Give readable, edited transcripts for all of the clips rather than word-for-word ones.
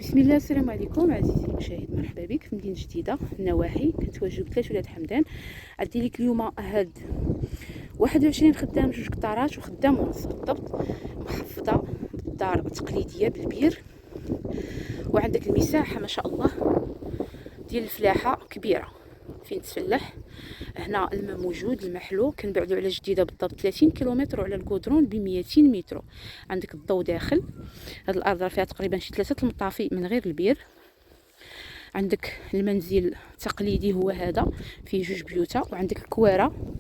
بسم الله. السلام عليكم عزيزي المشاهد، مرحبا بك في مدينه جديده النواحي. كنتواجدوا بثلاث ولاد حمدان. عندي لك اليوم هاد 21 خدام، 2 قطارات وخدام ونص بالضبط، محفظه بالدار التقليديه بالبير. وعندك المساحه ما شاء الله ديال الفلاحه كبيره فين تفلح. هنا الماء موجود، المحلو كنبعدوا على جديده بالضبط 30 كيلومتر، وعلى الكودرون ب 200 متر. عندك الضوء داخل. هاد الارض فيها تقريبا شي 3 المطافي من غير البير. عندك المنزل التقليدي هو هذا، فيه 2 بيوتا، وعندك الكواره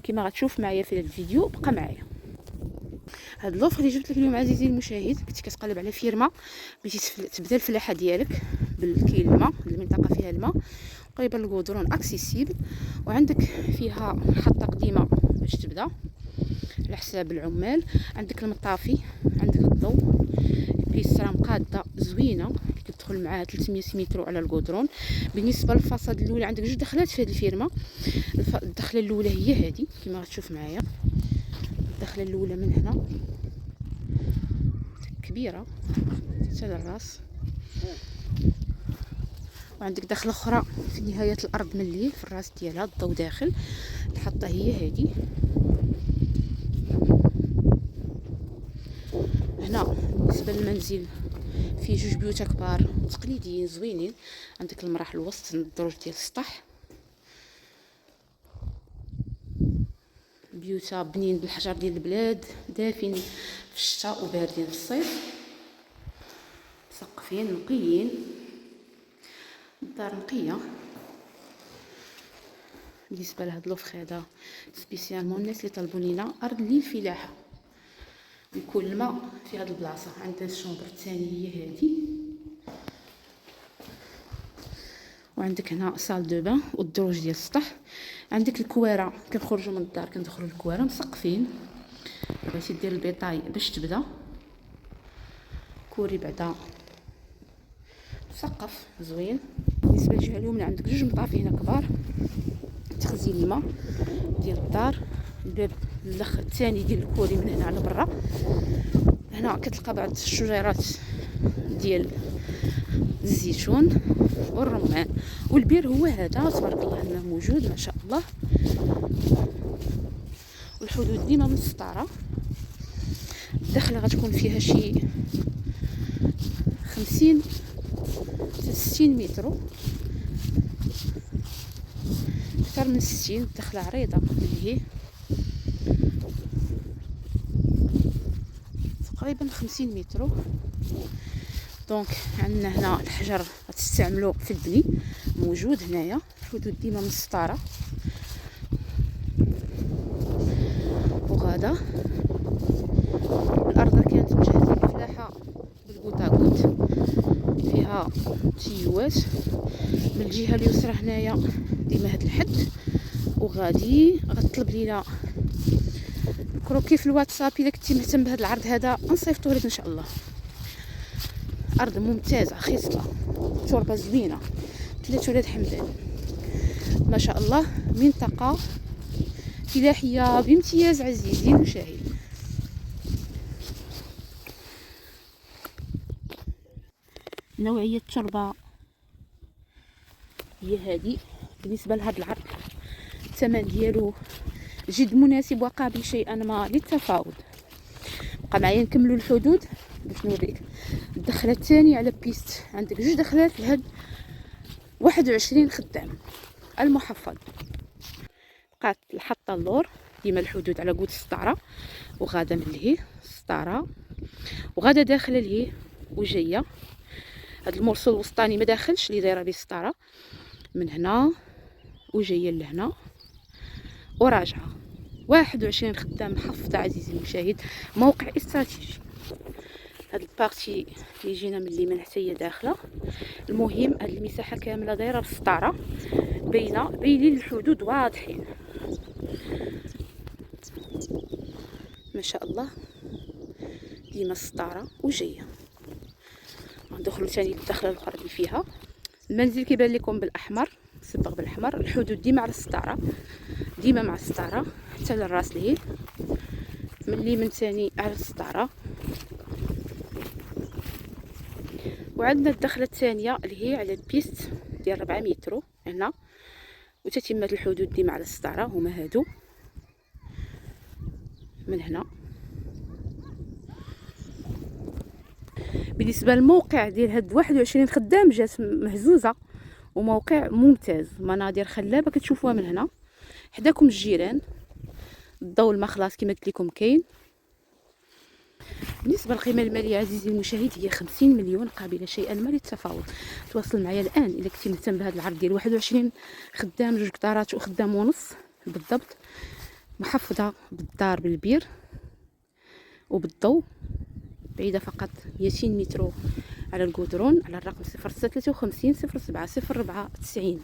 كما غتشوف معايا في الفيديو. بقى معايا. هاد لوفر اللي جبت لك اليوم عزيزي المشاهد، كنتي كتقلب على فيرما بغيتي تبدا الفلاحه ديالك بالكي الماء، المنطقه فيها الماء قريبه للغودرون اكسيسيبل، وعندك فيها محطه قديمه باش تبدا على حساب العمال. عندك المطافي، عندك الضوء، بيسرا مقاده زوينه كتدخل معاها 300 متر على الغودرون. بالنسبه للفاصاد الاولى عندك 2 دخلات في هذه الفيرما. الدخله الاولى هي هذه كما غتشوف معايا، الدخله الاولى من هنا كبيره حتى للراس، وعندك دخله اخرى في نهايه الارض من الليل في الراس ديالها الضوء داخل. الحطه هي هذه. هنا بالنسبه للمنزل فيه 2 بيوت كبار تقليديين زوينين. عندك المراح الوسط الدروج ديال السطح، بيوتا بنين بالحجر ديال البلاد، دافين في الشتاء وباردين في الصيف، مسقفين نقيين، الدار نقيه. بالنسبه لهاد لوفر هذا سبيسيالمون الناس اللي طلبوا لينا ارض للفلاحه يكون الماء في هاد البلاصه. عندنا الشومبر الثاني هي هذه، وعندك هنا صال دو بان والدروج ديال السطح. عندك الكواره، كنخرجوا من الدار كندخلوا للكواره مسقفين. بغيتي دير البيطاي باش تبدا كوري بعدا مسقف زوين. بالنسبه للجهه اليمنى عندك 2 مطافي هنا كبار تخزين الماء ديال الدار. الباب الاخ الثاني ديال الكوري من هنا على برا. هنا كتلقى بعض الشجيرات ديال الزيتون والرمان، والبير هو هذا تبارك الله الماء موجود ما شاء الله. والحدود ديما مسطره. الدخله غتكون فيها شي 50 حتى 60 متر، اكثر من 60. الدخله عريضه هي تقريبا 50 متر. دونك عندنا هنا الحجر غتستعملو في البني موجود هنايا. الحدود ديما مسطره. وغادا الارض كانت مجهزه للفلاحه بالكوتاكوت، فيها تيوات من الجهه اليسرى هنايا ديما هاد الحد. وغادي غتطلب لينا كروكي في الواتساب الا كنتي مهتم بهذا العرض هذا نصيفطوه لك ان شاء الله. ارض ممتازه خصبه تربه زوينه، 3 ولاد حمدان ما شاء الله. منطقه فلاحيه بامتياز عزيزي المشاهد. نوعيه التربه هي هذه. بالنسبه لهذا العرض الثمن ديالو جد مناسب وقابل شيئا ما للتفاوض. بقى معايا نكملوا الحدود باش نوريك الدخله الثانيه على بيست. عندك 2 دخلات لهاد 21 خدام المحفظ. بقات الحطه اللور ديما الحدود على قود السطاره، وغاده من لهيه السطاره، وغاده داخله لهيه وجايه. هاد المرسل الوسطاني ما داخلش اللي دايره به السطاره من هنا وجايه لهنا وراجعه. 21 خدام محفظه عزيزي المشاهد، موقع استراتيجي. هاد البارتي اللي جينا من اليمين حتى هي داخله. المهم هاد المساحه كامله دايره بالسطاره، باينين الحدود واضحين ما شاء الله. ديما السطاره وجايه. ندخلوا ثاني للدخله الاخرى اللي فيها. المنزل كيبان لكم بالاحمر، مصبغ بالاحمر. الحدود ديما على السطاره، ديما مع السطاره حتى للراس ليه. من اليمين ثاني على السطاره. وعندنا الدخله الثانيه اللي هي على البيست ديال 4 متر هنا، وتتمه الحدود ديما على السطاره هما هادو من هنا. بالنسبه للموقع ديال هاد 21 خدام جات مهزوزه، وموقع ممتاز، مناظر خلابه كتشوفوها من هنا، حداكم الجيران، الضوء الماء خلاص كما قلت لكم كاين. بالنسبه للقيمه الماليه عزيزي المشاهد هي 50 مليون قابله شيئا ما للتفاوض. تواصل معايا الان الا كنتي مهتم بهذا العرض ديال 21 خدام، 2 قطارات وخدام ونص بالضبط، محفظه بالدار بالبير وبالضوء، بعيده فقط 200 متر على القدرون، على الرقم 0653 07 04 90.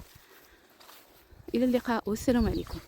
الى اللقاء والسلام عليكم.